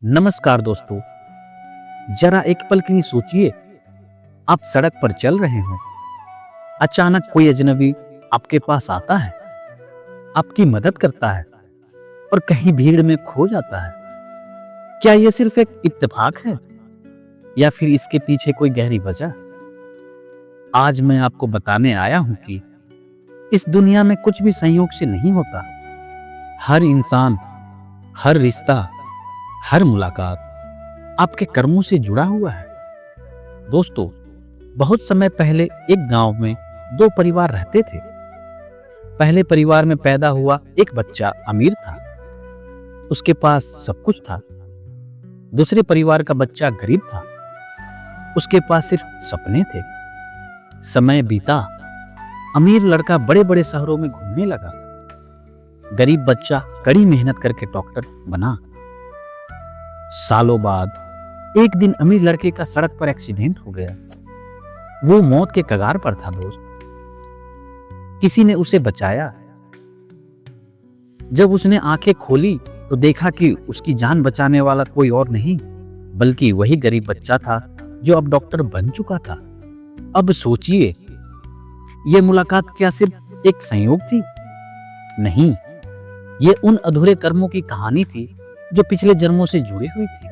नमस्कार दोस्तों। जरा एक पल के लिए सोचिए, आप सड़क पर चल रहे हो, अचानक कोई अजनबी आपके पास आता है, आपकी मदद करता है और कहीं भीड़ में खो जाता है। क्या यह सिर्फ एक इत्तेफाक है या फिर इसके पीछे कोई गहरी वजह? आज मैं आपको बताने आया हूं कि इस दुनिया में कुछ भी संयोग से नहीं होता। हर इंसान, हर रिश्ता, हर मुलाकात आपके कर्मों से जुड़ा हुआ है। दोस्तों, बहुत समय पहले एक गांव में दो परिवार रहते थे। पहले परिवार में पैदा हुआ एक बच्चा अमीर था, उसके पास सब कुछ था। दूसरे परिवार का बच्चा गरीब था, उसके पास सिर्फ सपने थे। समय बीता, अमीर लड़का बड़े बड़े शहरों में घूमने लगा, गरीब बच्चा कड़ी मेहनत करके डॉक्टर बना। सालों बाद एक दिन अमीर लड़के का सड़क पर एक्सीडेंट हो गया। वो मौत के कगार पर था दोस्त। किसी ने उसे बचाया। जब उसने आंखें खोली तो देखा कि उसकी जान बचाने वाला कोई और नहीं बल्कि वही गरीब बच्चा था जो अब डॉक्टर बन चुका था। अब सोचिए, यह मुलाकात क्या सिर्फ एक संयोग थी? नहीं, ये उन अधूरे कर्मों की कहानी थी जो पिछले जन्मों से जुड़ी हुई थी।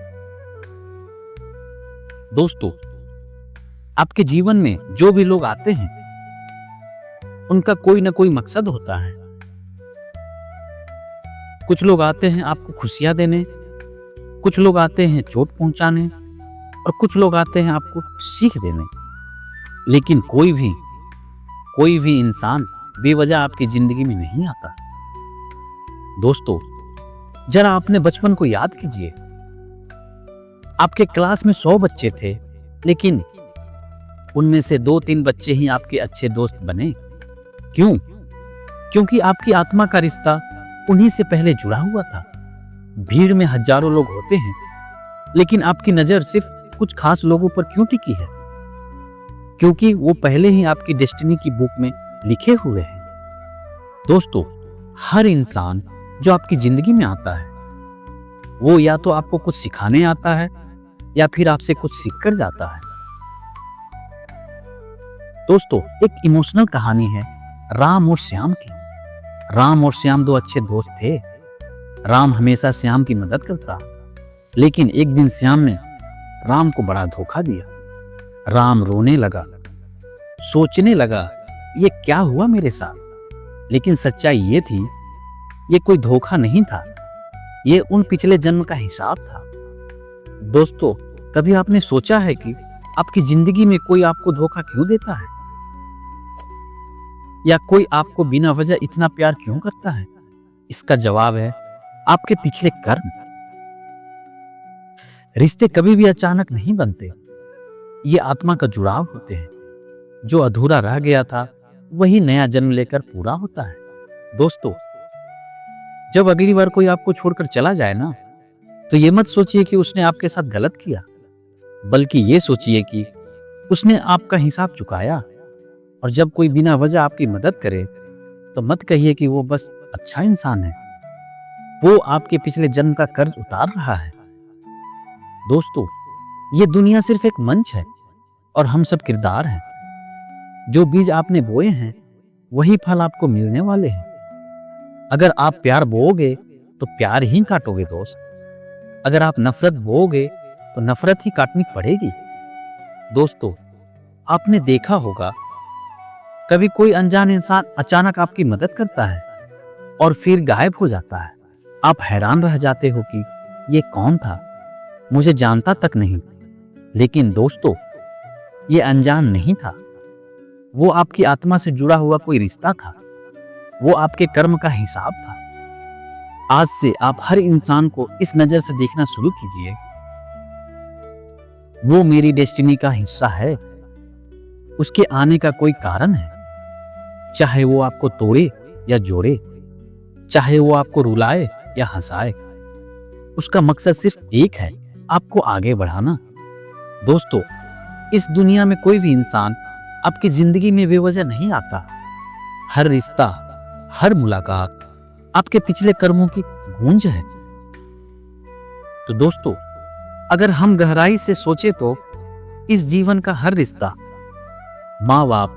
दोस्तों, आपके जीवन में जो भी लोग आते हैं, उनका कोई ना कोई मकसद होता है। कुछ लोग आते हैं आपको खुशियां देने, कुछ लोग आते हैं चोट पहुंचाने और कुछ लोग आते हैं आपको सीख देने। लेकिन कोई भी इंसान बेवजह आपकी जिंदगी में नहीं आता। दोस्तों, जरा अपने बचपन को याद कीजिए। आपके क्लास में 100 बच्चे थे, लेकिन उनमें से 2-3 बच्चे ही आपके अच्छे दोस्त बने। क्यों? क्योंकि आपकी आत्मा का रिश्ता उन्हीं से पहले जुड़ा हुआ था। भीड़ में हजारों लोग होते हैं, लेकिन आपकी नजर सिर्फ कुछ खास लोगों पर क्यों टिकी है? क्योंकि वो पहले ही आपकी डेस्टिनी की बुक में लिखे हुए हैं। दोस्तों, हर इंसान जो आपकी जिंदगी में आता है, वो या तो आपको कुछ सिखाने आता है या फिर आपसे कुछ सीख कर जाता है। दोस्तों, एक इमोशनल कहानी है राम और श्याम की। राम और श्याम दो अच्छे दोस्त थे। राम हमेशा श्याम की मदद करता, लेकिन एक दिन श्याम ने राम को बड़ा धोखा दिया। राम रोने लगा, सोचने लगा, ये क्या हुआ मेरे साथ? लेकिन सच्चाई ये थी, ये कोई धोखा नहीं था, ये उन पिछले जन्म का हिसाब था। दोस्तों, कभी आपने सोचा है कि आपकी जिंदगी में कोई आपको धोखा क्यों देता है? या कोई आपको बिना वजह इतना प्यार क्यों करता है? इसका जवाब है आपके पिछले कर्म। रिश्ते कभी भी अचानक नहीं बनते, ये आत्मा का जुड़ाव होते हैं। जो अधूरा रह गया था, वही नया जन्म लेकर पूरा होता है। दोस्तों, जब अगली बार कोई आपको छोड़कर चला जाए ना, तो ये मत सोचिए कि उसने आपके साथ गलत किया, बल्कि ये सोचिए कि उसने आपका हिसाब चुकाया। और जब कोई बिना वजह आपकी मदद करे, तो मत कहिए कि वो बस अच्छा इंसान है, वो आपके पिछले जन्म का कर्ज उतार रहा है। दोस्तों, ये दुनिया सिर्फ एक मंच है और हम सब किरदार हैं। जो बीज आपने बोए हैं, वही फल आपको मिलने वाले हैं। अगर आप प्यार बोओगे तो प्यार ही काटोगे दोस्त। अगर आप नफरत बोओगे तो नफरत ही काटनी पड़ेगी। दोस्तों, आपने देखा होगा, कभी कोई अनजान इंसान अचानक आपकी मदद करता है और फिर गायब हो जाता है। आप हैरान रह जाते हो कि ये कौन था, मुझे जानता तक नहीं। लेकिन दोस्तों, ये अनजान नहीं था, वो आपकी आत्मा से जुड़ा हुआ कोई रिश्ता था, वो आपके कर्म का हिसाब था। आज से आप हर इंसान को इस नजर से देखना शुरू कीजिए, वो मेरी डेस्टिनी का हिस्सा है, उसके आने का कोई कारण है। चाहे वो आपको तोड़े या जोड़े, चाहे वो आपको रुलाए या हंसाए, उसका मकसद सिर्फ एक है, आपको आगे बढ़ाना। दोस्तों, इस दुनिया में कोई भी इंसान आपकी जिंदगी में बेवजह नहीं आता। हर रिश्ता, हर मुलाकात आपके पिछले कर्मों की गूंज है। तो दोस्तों, अगर हम गहराई से सोचे तो इस जीवन का हर रिश्ता, माँ बाप,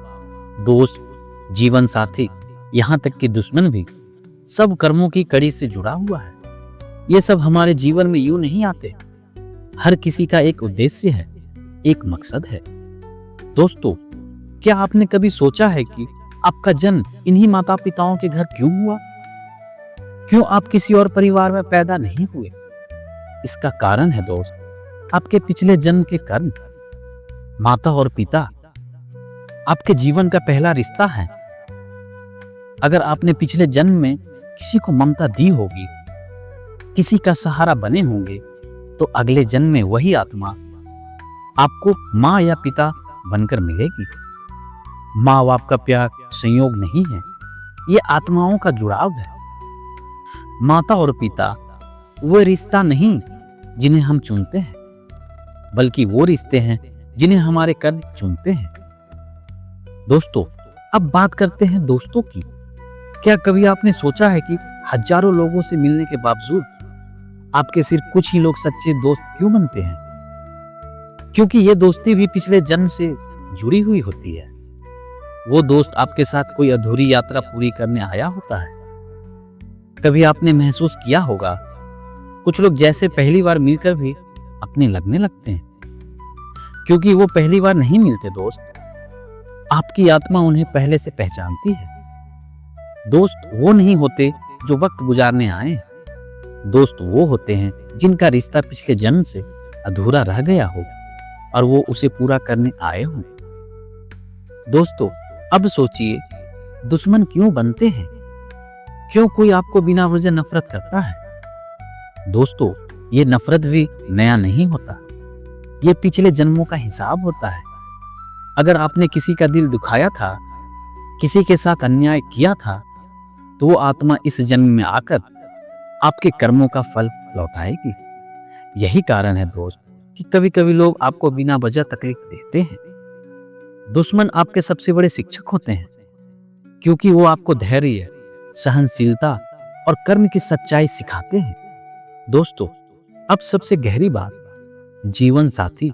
दोस्त, जीवन साथी, यहाँ तक कि दुश्मन भी, सब कर्मों की कड़ी से जुड़ा हुआ है। ये सब हमारे जीवन में यूं नहीं आते। हर किसी का एक उद्देश्य है, एक मकसद है। दोस्तों, क्या आपने कभी सोचा है कि आपका जन्म इन्हीं माता पिताओं के घर क्यों हुआ? क्यों आप किसी और परिवार में पैदा नहीं हुए? इसका कारण है दोस्त, आपके पिछले जन्म के कर्म। माता और पिता आपके जीवन का पहला रिश्ता है। अगर आपने पिछले जन्म में किसी को ममता दी होगी, किसी का सहारा बने होंगे, तो अगले जन्म में वही आत्मा आपको माँ या पिता बनकर मिलेगी। माँ बाप का प्यार संयोग नहीं है, ये आत्माओं का जुड़ाव है। माता और पिता वो रिश्ता नहीं जिन्हें हम चुनते हैं, बल्कि वो रिश्ते हैं जिन्हें हमारे कर्म चुनते हैं। दोस्तों, अब बात करते हैं दोस्तों की। क्या कभी आपने सोचा है कि हजारों लोगों से मिलने के बावजूद आपके सिर्फ कुछ ही लोग सच्चे दोस्त क्यों बनते हैं? क्योंकि ये दोस्ती भी पिछले जन्म से जुड़ी हुई होती है। वो दोस्त आपके साथ कोई अधूरी यात्रा पूरी करने आया होता है। कभी आपने महसूस किया होगा, कुछ लोग जैसे पहली बार मिलकर भी अपने लगने लगते हैं, क्योंकि वो पहली बार नहीं मिलते दोस्त, आपकी आत्मा उन्हें पहले से पहचानती है। दोस्त वो नहीं होते जो वक्त गुजारने आए, दोस्त वो होते हैं जिनका रिश्ता पिछले जन्म से अधूरा रह गया हो और वो उसे पूरा करने आए हों। दोस्तों, अब सोचिए, दुश्मन क्यों बनते हैं? क्यों कोई आपको बिना वजह नफरत करता है? दोस्तों, ये नफरत भी नया नहीं होता, ये पिछले जन्मों का हिसाब होता है। अगर आपने किसी का दिल दुखाया था, किसी के साथ अन्याय किया था, तो वो आत्मा इस जन्म में आकर आपके कर्मों का फल लौटाएगी। यही कारण है दोस्त कि कभी कभी लोग आपको बिना वजह तकलीफ देते हैं। दुश्मन आपके सबसे बड़े शिक्षक होते हैं, क्योंकि वो आपको धैर्य, सहनशीलता और कर्म की सच्चाई सिखाते हैं। दोस्तों, अब सबसे गहरी बात, जीवन साथी।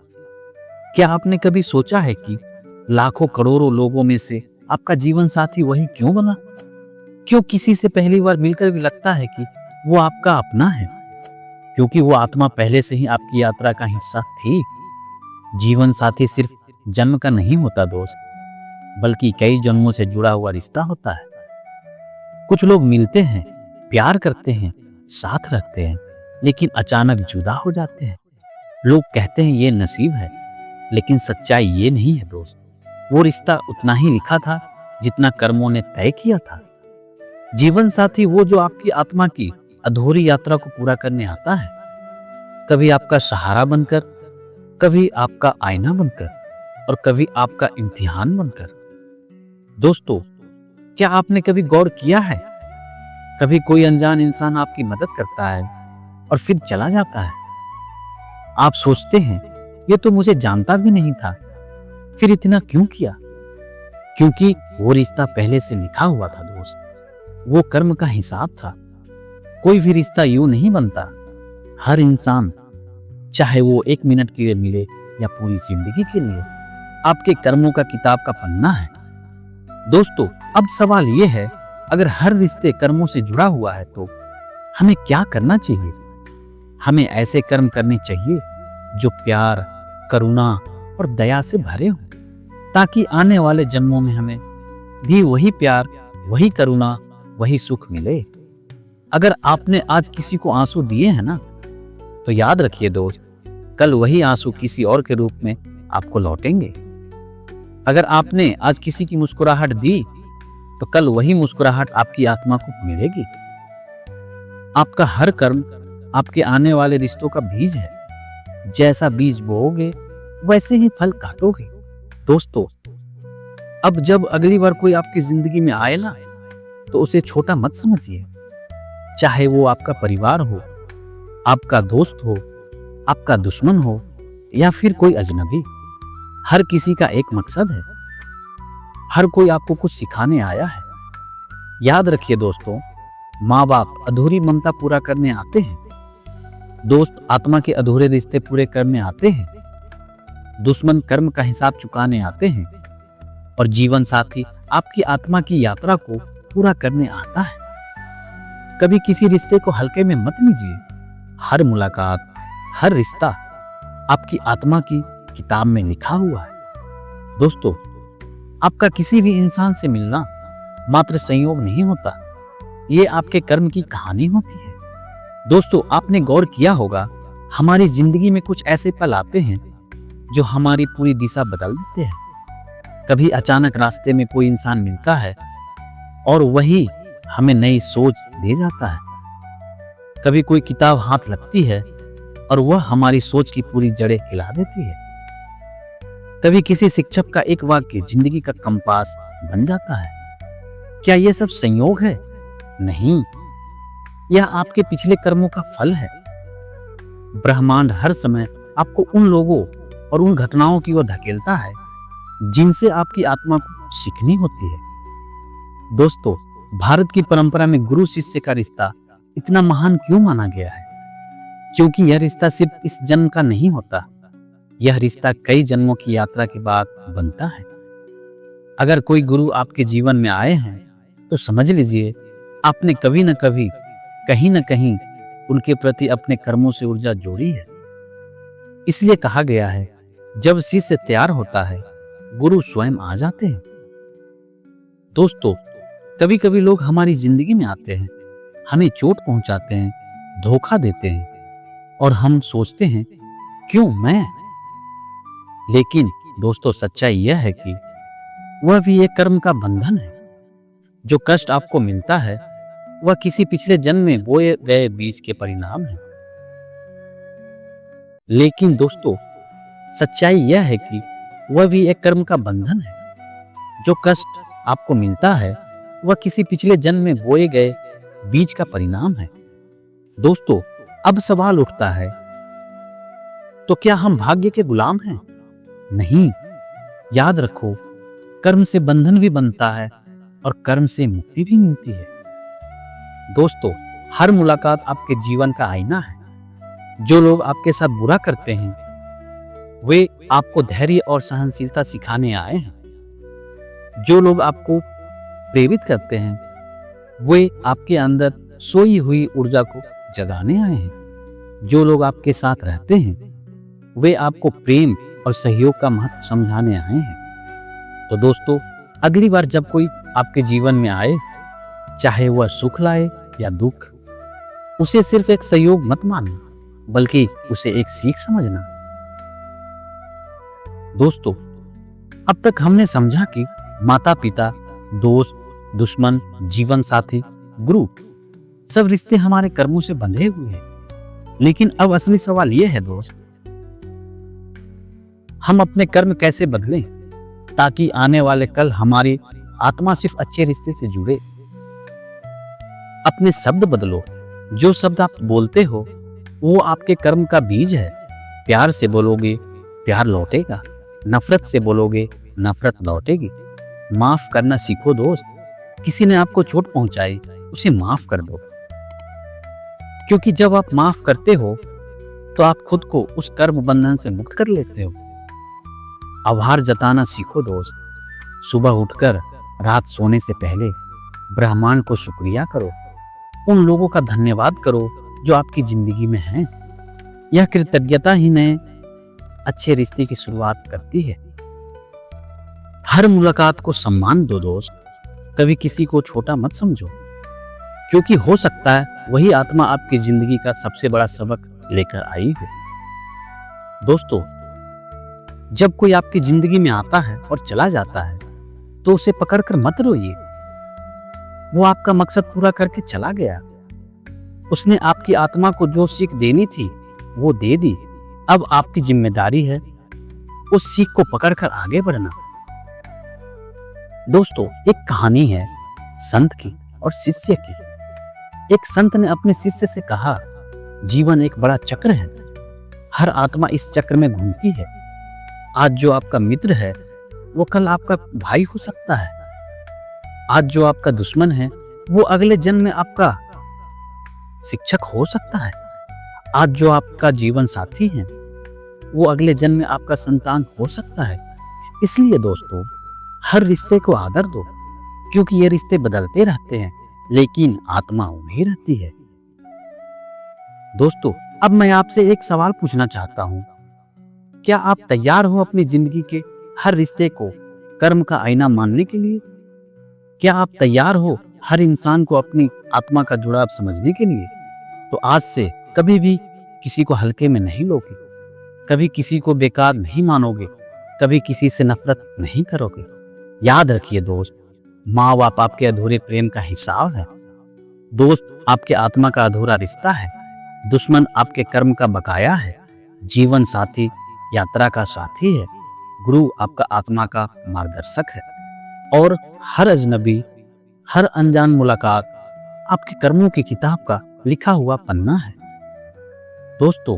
क्या आपने कभी सोचा है कि लाखों करोड़ों लोगों में से आपका जीवन साथी वही क्यों बना? क्यों किसी से पहली बार मिलकर भी लगता है कि वो आपका अपना है? क्योंकि वो आत्मा पहले से ही आपकी यात्रा का हिस्सा थी। जीवन साथी सिर्फ जन्म का नहीं होता दोस्त, बल्कि कई जन्मों से जुड़ा हुआ रिश्ता होता है। कुछ लोग मिलते हैं, प्यार करते हैं, साथ रहते हैं, लेकिन अचानक जुदा हो जाते हैं। लोग कहते हैं ये नसीब है, लेकिन सच्चाई ये नहीं है दोस्त। वो रिश्ता उतना ही लिखा था जितना कर्मों ने तय किया था। जीवन साथी वो जो आपकी आत्मा की अधूरी यात्रा को पूरा करने आता है, कभी आपका सहारा बनकर, कभी आपका आईना बनकर और कभी आपका इम्तिहान बनकर। दोस्तों, क्या आपने कभी गौर किया है, कभी कोई अनजान इंसान आपकी मदद करता है और फिर चला जाता है। आप सोचते हैं ये तो मुझे जानता भी नहीं था, फिर इतना क्यों किया? क्योंकि वो रिश्ता पहले से लिखा हुआ था दोस्त, वो कर्म का हिसाब था। कोई भी रिश्ता यूं नहीं बनता। हर इंसान, चाहे वो 1 मिनट के लिए मिले या पूरी जिंदगी के लिए, आपके कर्मों का किताब का पन्ना है। दोस्तों, अब सवाल ये है, अगर हर रिश्ते कर्मों से जुड़ा हुआ है तो हमें क्या करना चाहिए? हमें ऐसे कर्म करने चाहिए जो प्यार, करुणा और दया से भरे हों, ताकि आने वाले जन्मों में हमें भी वही प्यार, वही करुणा, वही सुख मिले। अगर आपने आज किसी को आंसू दिए हैं ना, तो याद रखिए दोस्त, कल वही आंसू किसी और के रूप में आपको लौटेंगे। अगर आपने आज किसी की मुस्कुराहट दी, तो कल वही मुस्कुराहट आपकी आत्मा को मिलेगी। आपका हर कर्म आपके आने वाले रिश्तों का बीज है। जैसा बीज बोओगे वैसे ही फल काटोगे। दोस्तों, अब जब अगली बार कोई आपकी जिंदगी में आए ना, तो उसे छोटा मत समझिए। चाहे वो आपका परिवार हो, आपका दोस्त हो, आपका दुश्मन हो या फिर कोई अजनबी, हर किसी का एक मकसद है। हर कोई आपको कुछ सिखाने आया है। याद रखिए दोस्तों, माँ बाप अधूरी ममता पूरा करने आते हैं, दोस्त, आत्मा के अधूरे रिश्ते पूरे करने आते हैं, दुश्मन कर्म का हिसाब चुकाने आते हैं और जीवन साथी आपकी आत्मा की यात्रा को पूरा करने आता है। कभी किसी रिश्ते को हल्के में मत लीजिए। हर मुलाकात, हर रिश्ता आपकी आत्मा की किताब में लिखा हुआ है। दोस्तों, आपका किसी भी इंसान से मिलना मात्र संयोग नहीं होता, ये आपके कर्म की कहानी होती है। दोस्तों, आपने गौर किया होगा, हमारी जिंदगी में कुछ ऐसे पल आते हैं जो हमारी पूरी दिशा बदल देते हैं। कभी अचानक रास्ते में कोई इंसान मिलता है और वही हमें नई सोच दे जाता है। कभी कोई किताब हाथ लगती है और वह हमारी सोच की पूरी जड़ें हिला देती है। कभी किसी शिक्षक का एक वाक्य जिंदगी का कंपास बन जाता है। क्या यह सब संयोग है? नहीं, यह आपके पिछले कर्मों का फल है। ब्रह्मांड हर समय आपको उन लोगों और उन घटनाओं की ओर धकेलता है जिनसे आपकी आत्मा को सीखनी होती है। दोस्तों, भारत की परंपरा में गुरु शिष्य का रिश्ता इतना महान क्यों माना गया है? क्योंकि यह रिश्ता सिर्फ इस जन्म का नहीं होता, यह रिश्ता कई जन्मों की यात्रा के बाद बनता है। अगर कोई गुरु आपके जीवन में आए हैं तो समझ लीजिए आपने कभी न कभी, कहीं न कहीं उनके प्रति अपने कर्मों से ऊर्जा जोड़ी है। इसलिए कहा गया है, जब शिष्य तैयार होता है, गुरु स्वयं आ जाते हैं। दोस्तों, कभी कभी लोग हमारी जिंदगी में आते हैं, हमें चोट पहुंचाते हैं, धोखा देते हैं और हम सोचते हैं क्यों मैं? लेकिन दोस्तों, सच्चाई यह है कि वह भी एक कर्म का बंधन है। जो कष्ट आपको मिलता है वह किसी पिछले जन्म में बोए गए बीज के परिणाम है। लेकिन दोस्तों, सच्चाई यह है कि वह भी एक कर्म का बंधन है। जो कष्ट आपको मिलता है वह किसी पिछले जन्म में बोए गए बीज का परिणाम है। दोस्तों, अब सवाल उठता है, तो क्या हम भाग्य के गुलाम हैं? नहीं, याद रखो, कर्म से बंधन भी बनता है और कर्म से मुक्ति भी मिलती है। दोस्तों, हर मुलाकात आपके जीवन का आईना है। जो लोग आपके साथ बुरा करते हैं वे आपको धैर्य और सहनशीलता सिखाने आए हैं। जो लोग आपको प्रेरित करते हैं वे आपके अंदर सोई हुई ऊर्जा को जगाने आए हैं। जो लोग आपके साथ रहते हैं वे आपको प्रेम और सहयोग का महत्व समझाने आए हैं। तो दोस्तों, अगली बार जब कोई आपके जीवन में आए, चाहे वह सुख लाए या दुख, उसे सिर्फ एक सहयोग मत मानो, बल्कि उसे एक सीख समझना। दोस्तों, अब तक हमने समझा कि माता पिता, दोस्त, दुश्मन, जीवन साथी, गुरु, सब रिश्ते हमारे कर्मों से बंधे हुए हैं। लेकिन अब असली सवाल यह है दोस्त, हम अपने कर्म कैसे बदलें ताकि आने वाले कल हमारी आत्मा सिर्फ अच्छे रिश्ते से जुड़े। अपने शब्द बदलो। जो शब्द आप बोलते हो वो आपके कर्म का बीज है। प्यार से बोलोगे, प्यार लौटेगा। नफरत से बोलोगे, नफरत लौटेगी। माफ करना सीखो दोस्त। किसी ने आपको चोट पहुंचाई, उसे माफ कर दो, क्योंकि जब आप माफ करते हो तो आप खुद को उस कर्म बंधन से मुक्त कर लेते हो। आभार जताना सीखो दोस्त। सुबह उठकर रात सोने से पहले ब्रह्मांड को शुक्रिया करो। उन लोगों का धन्यवाद करो जो आपकी जिंदगी में हैं। यह कृतज्ञता ही नए अच्छे रिश्ते की शुरुआत करती है। हर मुलाकात को सम्मान दो दोस्त। कभी किसी को छोटा मत समझो, क्योंकि हो सकता है वही आत्मा आपकी जिंदगी का सबसे बड़ा सबक लेकर आई हो। दोस्तों, जब कोई आपकी जिंदगी में आता है और चला जाता है तो उसे पकड़कर मत रोइए। वो आपका मकसद पूरा करके चला गया। उसने आपकी आत्मा को जो सीख देनी थी वो दे दी। अब आपकी जिम्मेदारी है उस सीख को पकड़कर आगे बढ़ना। दोस्तों, एक कहानी है संत की और शिष्य की। एक संत ने अपने शिष्य से कहा, जीवन एक बड़ा चक्र है। हर आत्मा इस चक्र में घूमती है। आज जो आपका मित्र है वो कल आपका भाई हो सकता है। आज जो आपका दुश्मन है वो अगले जन्म में आपका शिक्षक हो सकता है। आज जो आपका जीवन साथी है वो अगले जन्म में आपका संतान हो सकता है। इसलिए दोस्तों, हर रिश्ते को आदर दो, क्योंकि ये रिश्ते बदलते रहते हैं लेकिन आत्मा वही रहती है। दोस्तों, अब मैं आपसे एक सवाल पूछना चाहता हूँ, क्या आप तैयार हो अपनी जिंदगी के हर रिश्ते को कर्म का आईना मानने के लिए? क्या आप तैयार हो हर इंसान को अपनी आत्मा का जुड़ाव समझने के लिए? तो आज से कभी भी किसी को हल्के में नहीं लोगे, कभी किसी को बेकार नहीं मानोगे, कभी किसी से नफरत नहीं करोगे। याद रखिए दोस्त, माँ बाप आपके अधूरे प्रेम का हिसाब है, दोस्त आपके आत्मा का अधूरा रिश्ता है, दुश्मन आपके कर्म का बकाया है, जीवन साथी यात्रा का साथी है, गुरु आपका आत्मा का मार्गदर्शक है, और हर अजनबी, हर अनजान मुलाकात आपके कर्मों की किताब का लिखा हुआ पन्ना है। दोस्तों,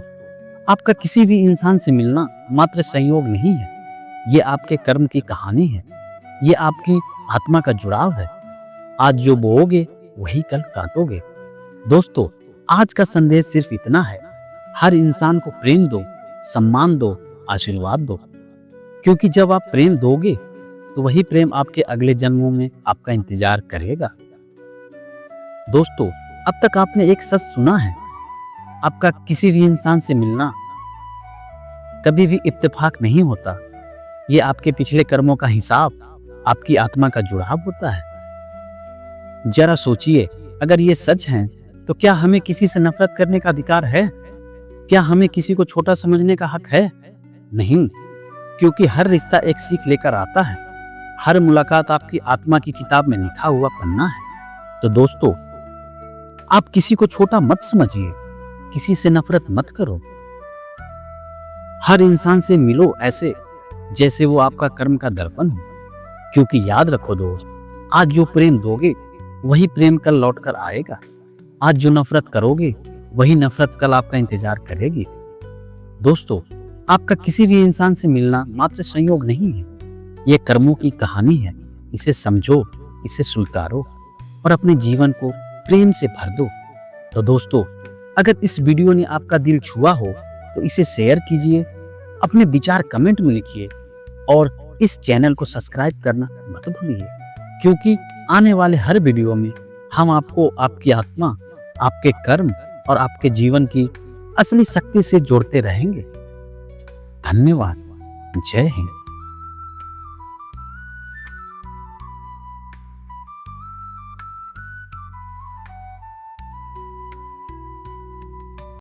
आपका किसी भी इंसान से मिलना मात्र संयोग नहीं है, ये आपके कर्म की कहानी है, ये आपकी आत्मा का जुड़ाव है। आज जो बोओगे वही कल काटोगे। दोस्तों, आज का संदेश सिर्फ इतना है, हर इंसान को प्रेम दो, सम्मान दो, आशीर्वाद दो, क्योंकि जब आप प्रेम दोगे तो वही प्रेम आपके अगले जन्मों में आपका इंतजार करेगा। दोस्तों, अब तक आपने एक सच सुना है, आपका किसी भी इंसान से मिलना कभी भी इत्तेफाक नहीं होता, ये आपके पिछले कर्मों का हिसाब, आपकी आत्मा का जुड़ाव होता है। जरा सोचिए, अगर ये सच है तो क्या हमें किसी से नफरत करने का अधिकार है? क्या हमें किसी को छोटा समझने का हक है? नहीं, क्योंकि हर रिश्ता एक सीख लेकर आता है, हर मुलाकात आपकी आत्मा की किताब में लिखा हुआ पन्ना है। तो दोस्तों, आप किसी को छोटा मत समझिए, किसी से नफरत मत करो, हर इंसान से मिलो ऐसे जैसे वो आपका कर्म का दर्पण हो। क्योंकि याद रखो दोस्त, आज जो प्रेम दोगे वही प्रेम कल लौट कर आएगा, आज जो नफरत करोगे वही नफरत कल आपका इंतजार करेगी। दोस्तों, आपका किसी भी इंसान से मिलना मात्र संयोग नहीं है, ये कर्मों की कहानी है। इसे समझो, इसे स्वीकारो और अपने जीवन को प्रेम से भर दो। तो दोस्तों, अगर इस वीडियो ने आपका दिल छुआ हो तो इसे शेयर कीजिए, अपने विचार कमेंट में लिखिए और इस चैनल को सब्सक्राइब करना मत भूलिए, क्योंकि आने वाले हर वीडियो में हम आपको आपकी आत्मा, आपके कर्म और आपके जीवन की असली शक्ति से जोड़ते रहेंगे। धन्यवाद। जय हिंद।